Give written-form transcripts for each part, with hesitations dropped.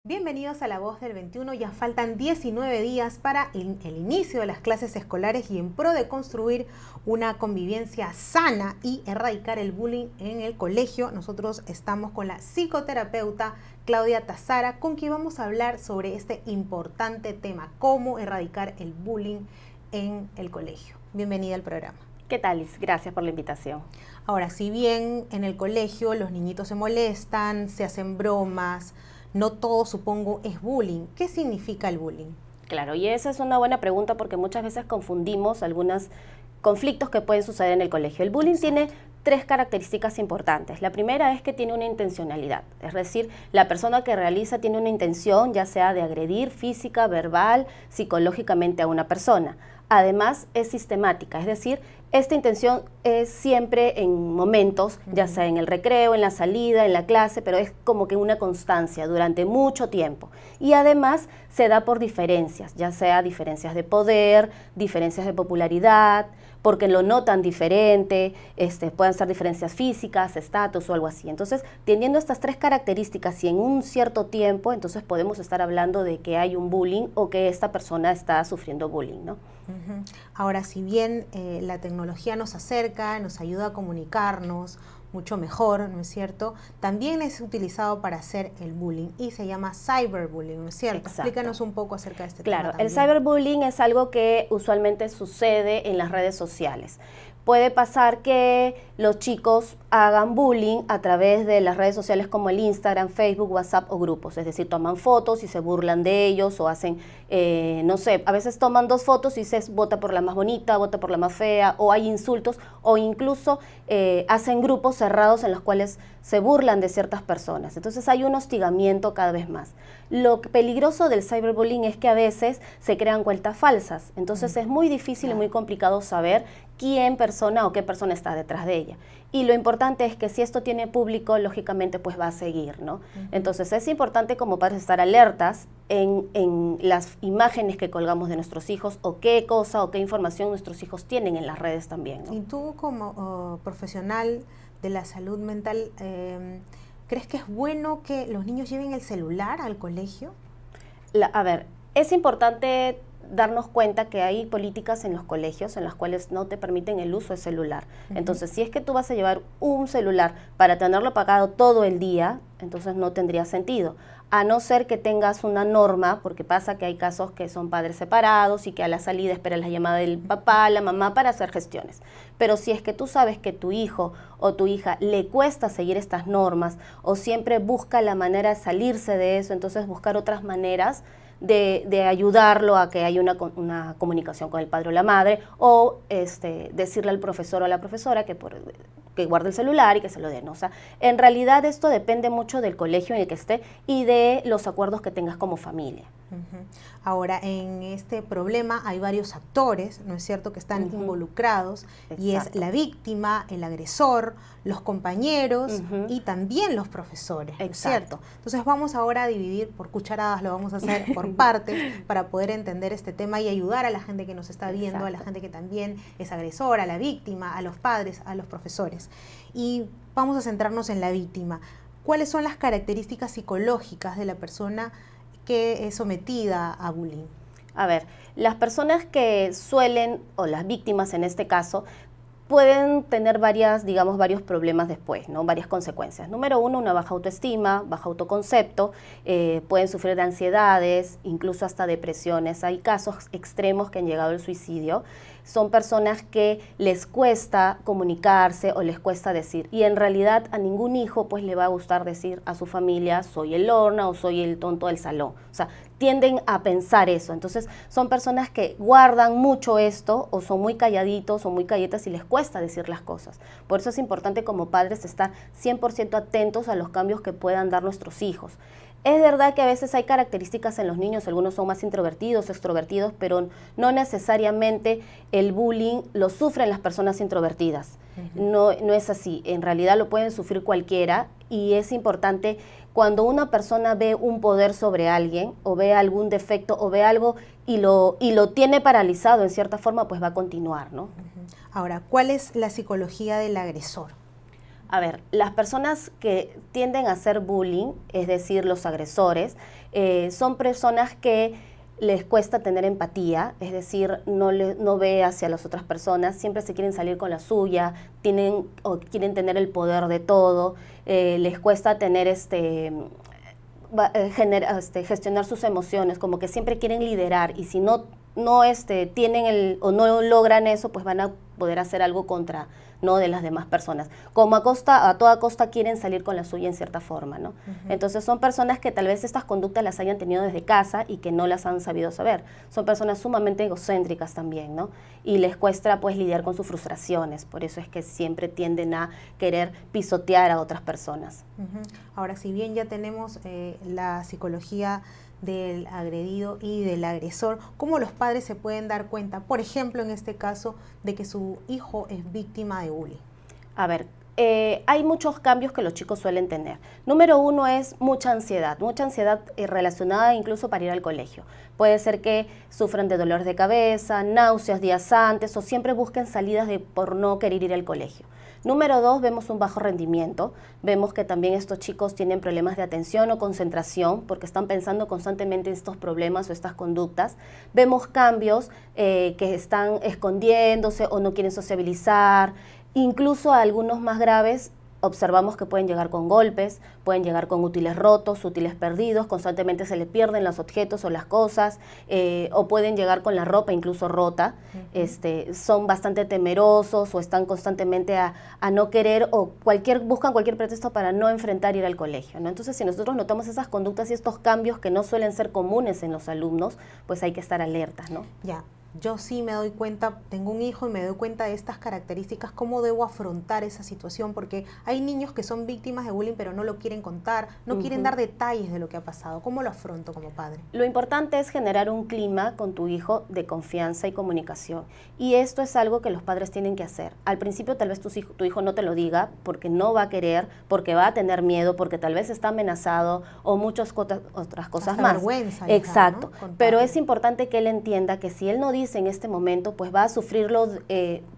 Bienvenidos a La Voz del 21, ya faltan 19 días para el inicio de las clases escolares y en pro de construir una convivencia sana y erradicar el bullying en el colegio, nosotros estamos con la psicoterapeuta Claudia Tazara, con quien vamos a hablar sobre este importante tema, cómo erradicar el bullying en el colegio. Bienvenida al programa. ¿Qué tal, Liz? Gracias por la invitación. Ahora, si bien en el colegio los niñitos se molestan, se hacen bromas, no todo, supongo, es bullying. ¿Qué significa el bullying? Claro, y esa es una buena pregunta porque muchas veces confundimos algunos conflictos que pueden suceder en el colegio. El bullying tiene tres características importantes. La primera es que tiene una intencionalidad, es decir, la persona que realiza tiene una intención, ya sea de agredir física, verbal, psicológicamente a una persona. Además, es sistemática, es decir, esta intención es siempre en momentos, ya sea en el recreo, en la salida, en la clase, pero es como que una constancia durante mucho tiempo. Y además se da por diferencias, ya sea diferencias de poder, diferencias de popularidad, porque lo notan diferente, pueden ser diferencias físicas, estatus o algo así. Entonces, teniendo estas tres características y en un cierto tiempo, entonces podemos estar hablando de que hay un bullying o que esta persona está sufriendo bullying, ¿no? Ahora, si bien la tecnología nos acerca, nos ayuda a comunicarnos mucho mejor, ¿no es cierto? También es utilizado para hacer el bullying y se llama cyberbullying, ¿no es cierto? Exacto. Explícanos un poco acerca de este tema. Claro, el cyberbullying es algo que usualmente sucede en las redes sociales. Puede pasar que los chicos hagan bullying a través de las redes sociales como el Instagram, Facebook, WhatsApp o grupos. Es decir, toman fotos y se burlan de ellos o hacen, no sé, a veces toman dos fotos y dices vota por la más bonita, vota por la más fea, o hay insultos, o incluso hacen grupos cerrados en los cuales se burlan de ciertas personas. Entonces hay un hostigamiento cada vez más. Lo peligroso del cyberbullying es que a veces se crean cuentas falsas. Entonces es muy difícil y muy complicado saber quién persona o qué persona está detrás de ella. Y lo importante es que si esto tiene público, lógicamente pues va a seguir, ¿no? Entonces es importante como padres estar alertas en las imágenes que colgamos de nuestros hijos o qué cosa o qué información nuestros hijos tienen en las redes también, ¿no? Y tú como profesional de la salud mental, ¿crees que es bueno que los niños lleven el celular al colegio? A ver, es importante darnos cuenta que hay políticas en los colegios en las cuales no te permiten el uso de celular. Entonces, si es que tú vas a llevar un celular para tenerlo apagado todo el día, entonces no tendría sentido. A no ser que tengas una norma, porque pasa que hay casos que son padres separados y que a la salida esperan la llamada del papá, la mamá para hacer gestiones. Pero si es que tú sabes que tu hijo o tu hija le cuesta seguir estas normas o siempre busca la manera de salirse de eso, entonces buscar otras maneras de ayudarlo a que haya una comunicación con el padre o la madre, o decirle al profesor o a la profesora que guarde el celular y que se lo den. O sea, en realidad esto depende mucho del colegio en el que esté y de los acuerdos que tengas como familia. Ahora, en este problema hay varios actores, ¿no es cierto?, que están involucrados. Exacto. Y es la víctima, el agresor, los compañeros y también los profesores, ¿no es cierto? Entonces vamos ahora a dividir por cucharadas, lo vamos a hacer por partes para poder entender este tema y ayudar a la gente que nos está viendo, a la gente que también es agresora, a la víctima, a los padres, a los profesores. Y vamos a centrarnos en la víctima. ¿Cuáles son las características psicológicas de la persona que es sometida a bullying? A ver, las personas que suelen, o las víctimas en este caso, pueden tener varios problemas después, ¿no? Varias consecuencias. Número uno, una baja autoestima, bajo autoconcepto, pueden sufrir de ansiedades, incluso hasta depresiones. Hay casos extremos que han llegado al suicidio. Son personas que les cuesta comunicarse o les cuesta decir. Y en realidad a ningún hijo pues le va a gustar decir a su familia soy el lorna o soy el tonto del salón. O sea, tienden a pensar eso. Entonces son personas que guardan mucho esto o son muy calladitos o muy calletas y les cuesta decir las cosas. Por eso es importante como padres estar 100% atentos a los cambios que puedan dar nuestros hijos. Es verdad que a veces hay características en los niños, algunos son más introvertidos, extrovertidos, pero no necesariamente el bullying lo sufren las personas introvertidas. No es así, en realidad lo pueden sufrir cualquiera y es importante cuando una persona ve un poder sobre alguien o ve algún defecto o ve algo y lo tiene paralizado en cierta forma, pues va a continuar, ¿no? Ahora, ¿cuál es la psicología del agresor? A ver, las personas que tienden a hacer bullying, es decir, los agresores, son personas que les cuesta tener empatía, es decir, no ve hacia las otras personas, siempre se quieren salir con la suya, quieren tener el poder de todo, les cuesta tener gestionar sus emociones, como que siempre quieren liderar, y si no tienen o no logran eso, pues van a poder hacer algo contra, ¿no?, de las demás personas. Como a toda costa quieren salir con la suya en cierta forma, ¿no? Entonces son personas que tal vez estas conductas las hayan tenido desde casa y que no las han sabido saber. Son personas sumamente egocéntricas también, ¿no? Y les cuesta pues lidiar con sus frustraciones. Por eso es que siempre tienden a querer pisotear a otras personas. Ahora, si bien ya tenemos la psicología del agredido y del agresor, ¿cómo los padres se pueden dar cuenta, por ejemplo, en este caso, de que su hijo es víctima de bullying? A ver, hay muchos cambios que los chicos suelen tener. Número uno es mucha ansiedad relacionada incluso para ir al colegio. Puede ser que sufran de dolores de cabeza, náuseas días antes, o siempre busquen salidas por no querer ir al colegio. Número dos, vemos un bajo rendimiento. Vemos que también estos chicos tienen problemas de atención o concentración porque están pensando constantemente en estos problemas o estas conductas. Vemos cambios que están escondiéndose o no quieren sociabilizar. Incluso a algunos más graves observamos que pueden llegar con golpes, pueden llegar con útiles rotos, útiles perdidos, constantemente se les pierden los objetos o las cosas, o pueden llegar con la ropa incluso rota. Son bastante temerosos o están constantemente a no querer o buscan cualquier pretexto para no enfrentar ir al colegio, ¿no? Entonces, si nosotros notamos esas conductas y estos cambios que no suelen ser comunes en los alumnos, pues hay que estar alertas, ¿no? Ya. Yo sí me doy cuenta, tengo un hijo y me doy cuenta de estas características, cómo debo afrontar esa situación, porque hay niños que son víctimas de bullying pero no lo quieren contar, no quieren dar detalles de lo que ha pasado. ¿Cómo lo afronto como padre? Lo importante es generar un clima con tu hijo de confianza y comunicación, y esto es algo que los padres tienen que hacer. Al principio tal vez tu hijo no te lo diga porque no va a querer, porque va a tener miedo, porque tal vez está amenazado o muchas otras cosas hasta más. Vergüenza. Exacto, ¿no? Pero es importante que él entienda que si él no dice en este momento, pues va a sufrirlo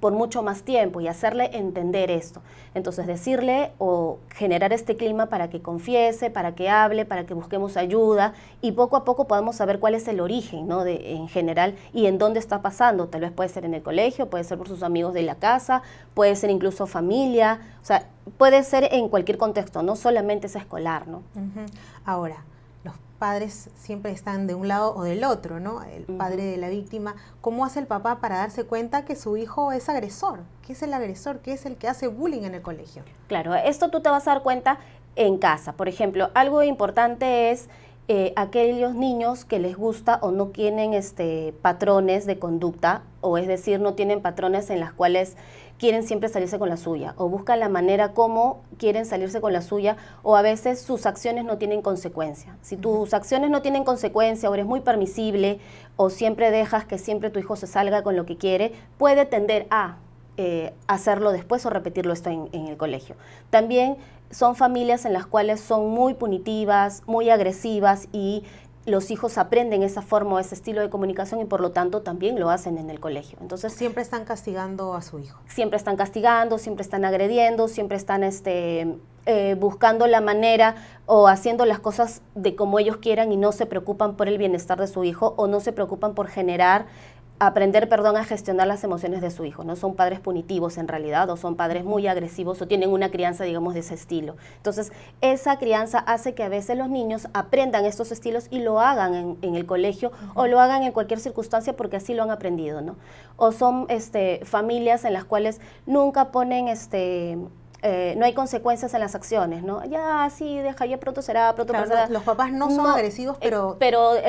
por mucho más tiempo, y hacerle entender esto. Entonces decirle o generar este clima para que confiese, para que hable, para que busquemos ayuda, y poco a poco podamos saber cuál es el origen, ¿no?, en general, y en dónde está pasando. Tal vez puede ser en el colegio, puede ser por sus amigos de la casa, puede ser incluso familia, o sea, puede ser en cualquier contexto, no solamente es escolar, ¿no? Ahora, padres siempre están de un lado o del otro, ¿no? El padre de la víctima. ¿Cómo hace el papá para darse cuenta que su hijo es agresor? ¿Qué es el agresor? ¿Qué es el que hace bullying en el colegio? Claro, esto tú te vas a dar cuenta en casa. Por ejemplo, algo importante es aquellos niños que les gusta o no tienen patrones de conducta, o es decir, no tienen patrones en las cuales quieren siempre salirse con la suya, o buscan la manera como quieren salirse con la suya, o a veces sus acciones no tienen consecuencia. Si tus acciones no tienen consecuencia, o eres muy permisible, o siempre dejas que siempre tu hijo se salga con lo que quiere, puede tender a hacerlo después o repetirlo esto en el colegio. También son familias en las cuales son muy punitivas, muy agresivas, y los hijos aprenden esa forma o ese estilo de comunicación, y por lo tanto también lo hacen en el colegio. Entonces, siempre están castigando a su hijo. Siempre están castigando, siempre están agrediendo, siempre están buscando la manera o haciendo las cosas de como ellos quieran, y no se preocupan por el bienestar de su hijo, o no se preocupan por aprender a gestionar las emociones de su hijo. No son padres punitivos en realidad, o son padres muy agresivos, o tienen una crianza, digamos, de ese estilo. Entonces, esa crianza hace que a veces los niños aprendan estos estilos y lo hagan en el colegio, o lo hagan en cualquier circunstancia porque así lo han aprendido, ¿no? O son familias en las cuales nunca ponen no hay consecuencias en las acciones, ¿no? Ya, sí, deja, ya pronto será, pronto pasará. Los papás no son agresivos, pero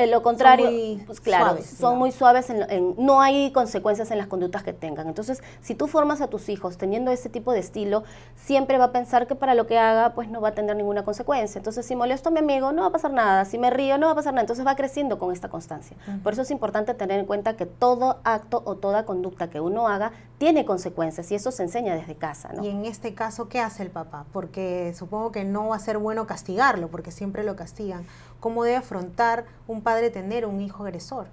lo contrario, son muy pues claro, suaves, son muy suaves, no hay consecuencias en las conductas que tengan. Entonces, si tú formas a tus hijos teniendo ese tipo de estilo, siempre va a pensar que para lo que haga, pues no va a tener ninguna consecuencia. Entonces, si molesto a mi amigo, no va a pasar nada. Si me río, no va a pasar nada. Entonces, va creciendo con esta constancia. Por eso es importante tener en cuenta que todo acto o toda conducta que uno haga tiene consecuencias, y eso se enseña desde casa, ¿no? Y en este caso, ¿qué hace el papá? Porque supongo que no va a ser bueno castigarlo, porque siempre lo castigan. ¿Cómo debe afrontar un padre tener un hijo agresor?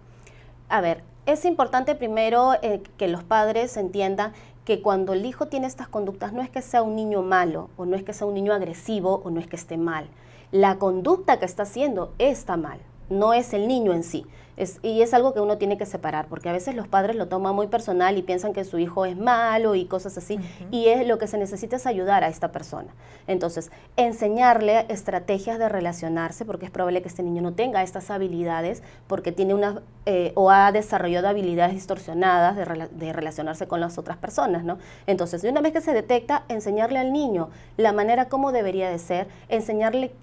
A ver, es importante primero que los padres entiendan que cuando el hijo tiene estas conductas no es que sea un niño malo, o no es que sea un niño agresivo, o no es que esté mal. La conducta que está haciendo está mal, no es el niño en sí. Y es algo que uno tiene que separar, porque a veces los padres lo toman muy personal y piensan que su hijo es malo y cosas así, y lo que se necesita es ayudar a esta persona. Entonces, enseñarle estrategias de relacionarse, porque es probable que este niño no tenga estas habilidades, porque tiene o ha desarrollado habilidades distorsionadas de relacionarse con las otras personas, ¿no? Entonces, de una vez que se detecta, enseñarle al niño la manera como debería de ser, enseñarle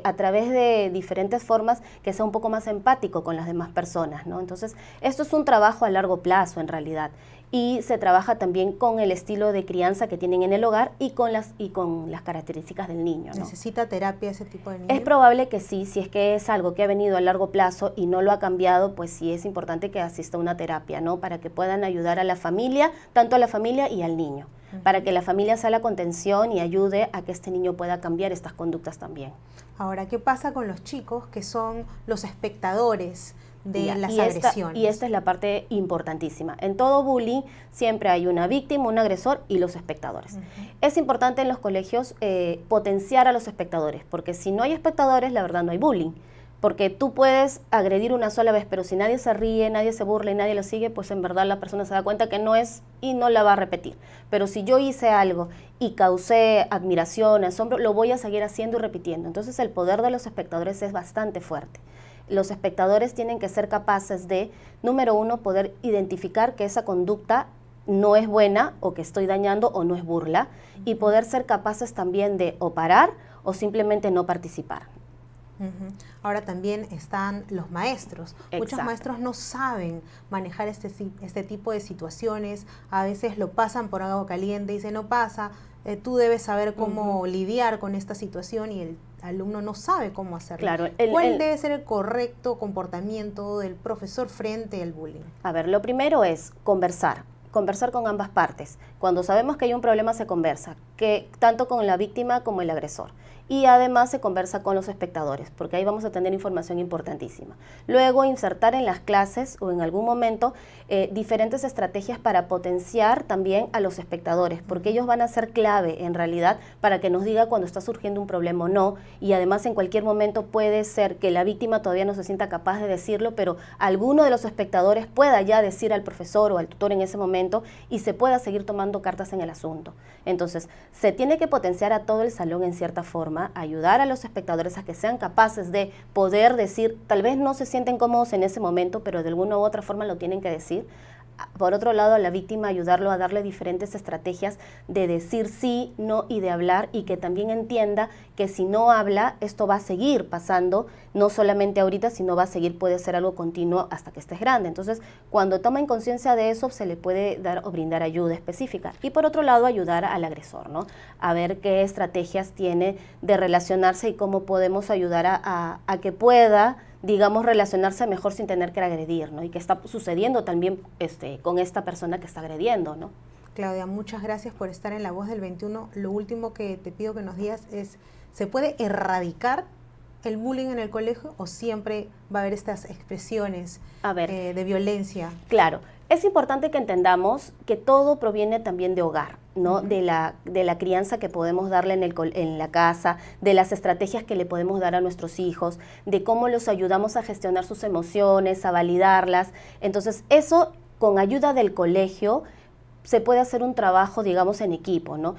a través de diferentes formas que sea un poco más empático con las demás personas, ¿no? Entonces, esto es un trabajo a largo plazo en realidad, y se trabaja también con el estilo de crianza que tienen en el hogar y con las características del niño, ¿no? ¿Necesita terapia ese tipo de niño? Es probable que sí, si es que es algo que ha venido a largo plazo y no lo ha cambiado, pues sí es importante que asista a una terapia, ¿no? Para que puedan ayudar a la familia, tanto a la familia y al niño, para que la familia sea la contención y ayude a que este niño pueda cambiar estas conductas también. Ahora, ¿qué pasa con los chicos que son los espectadores de las agresiones? Y esta es la parte importantísima. En todo bullying siempre hay una víctima, un agresor y los espectadores. Es importante en los colegios potenciar a los espectadores, porque si no hay espectadores, la verdad no hay bullying. Porque tú puedes agredir una sola vez, pero si nadie se ríe, nadie se burla y nadie lo sigue, pues en verdad la persona se da cuenta que no es y no la va a repetir. Pero si yo hice algo y causé admiración, asombro, lo voy a seguir haciendo y repitiendo. Entonces el poder de los espectadores es bastante fuerte. Los espectadores tienen que ser capaces de, número uno, poder identificar que esa conducta no es buena o que estoy dañando o no es burla, y poder ser capaces también de o parar o simplemente no participar. Ahora también están los maestros. Exacto. Muchos maestros no saben manejar este tipo de situaciones, a veces lo pasan por agua caliente y dicen no pasa, tú debes saber cómo lidiar con esta situación, y el alumno no sabe cómo hacerlo. Claro, ¿Cuál debe ser el correcto comportamiento del profesor frente al bullying? A ver, lo primero es conversar con ambas partes. Cuando sabemos que hay un problema se conversa, que tanto con la víctima como el agresor. Y además se conversa con los espectadores, porque ahí vamos a tener información importantísima. Luego, insertar en las clases o en algún momento diferentes estrategias para potenciar también a los espectadores, porque ellos van a ser clave en realidad para que nos diga cuando está surgiendo un problema o no, y además en cualquier momento puede ser que la víctima todavía no se sienta capaz de decirlo, pero alguno de los espectadores pueda ya decir al profesor o al tutor en ese momento y se pueda seguir tomando cartas en el asunto. Entonces, se tiene que potenciar a todo el salón en cierta forma, ayudar a los espectadores a que sean capaces de poder decir, tal vez no se sienten cómodos en ese momento, pero de alguna u otra forma lo tienen que decir. Por otro lado, a la víctima ayudarlo a darle diferentes estrategias de decir sí, no y de hablar, y que también entienda que si no habla, esto va a seguir pasando, no solamente ahorita, sino va a seguir, puede ser algo continuo hasta que estés grande. Entonces, cuando toman conciencia de eso, se le puede dar o brindar ayuda específica. Y por otro lado, ayudar al agresor, ¿no? A ver qué estrategias tiene de relacionarse y cómo podemos ayudar a que pueda, digamos, relacionarse mejor sin tener que agredir, ¿no? Y que está sucediendo también con esta persona que está agrediendo, ¿no? Claudia, muchas gracias por estar en La Voz del 21. Lo último que te pido que nos digas es, ¿se puede erradicar el bullying en el colegio o siempre va a haber estas expresiones de violencia? Claro, es importante que entendamos que todo proviene también de hogar, ¿no? De la crianza que podemos darle en la casa, de las estrategias que le podemos dar a nuestros hijos, de cómo los ayudamos a gestionar sus emociones, a validarlas. Entonces, eso con ayuda del colegio se puede hacer un trabajo, digamos, en equipo, ¿no?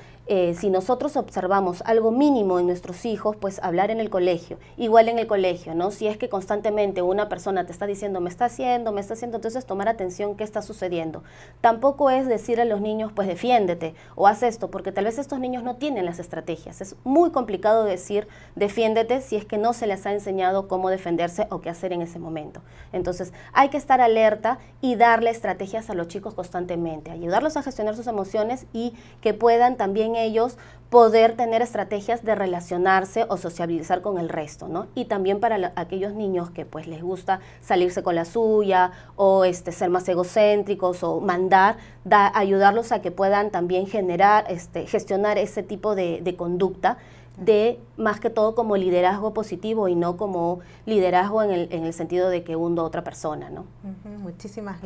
Si nosotros observamos algo mínimo en nuestros hijos, pues hablar en el colegio, igual en el colegio, ¿no? Si es que constantemente una persona te está diciendo, me está haciendo, entonces tomar atención qué está sucediendo. Tampoco es decir a los niños, pues defiéndete o haz esto, porque tal vez estos niños no tienen las estrategias. Es muy complicado decir defiéndete si es que no se les ha enseñado cómo defenderse o qué hacer en ese momento. Entonces hay que estar alerta y darle estrategias a los chicos constantemente, ayudarlos a gestionar sus emociones y que puedan también ellos poder tener estrategias de relacionarse o sociabilizar con el resto, ¿no? Y también para aquellos niños que pues les gusta salirse con la suya o ser más egocéntricos o mandar, ayudarlos a que puedan también generar, gestionar ese tipo de conducta de más que todo como liderazgo positivo y no como liderazgo en el sentido de que hundo a otra persona, ¿no? Muchísimas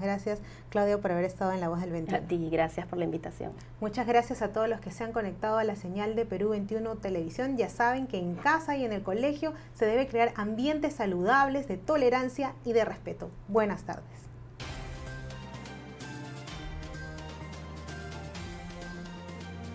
gracias, Claudia, por haber estado en La Voz del 21. A ti, gracias por la invitación. Muchas gracias a todos los que se han conectado a la señal de Perú 21 Televisión. Ya saben que en casa y en el colegio se debe crear ambientes saludables de tolerancia y de respeto. Buenas tardes.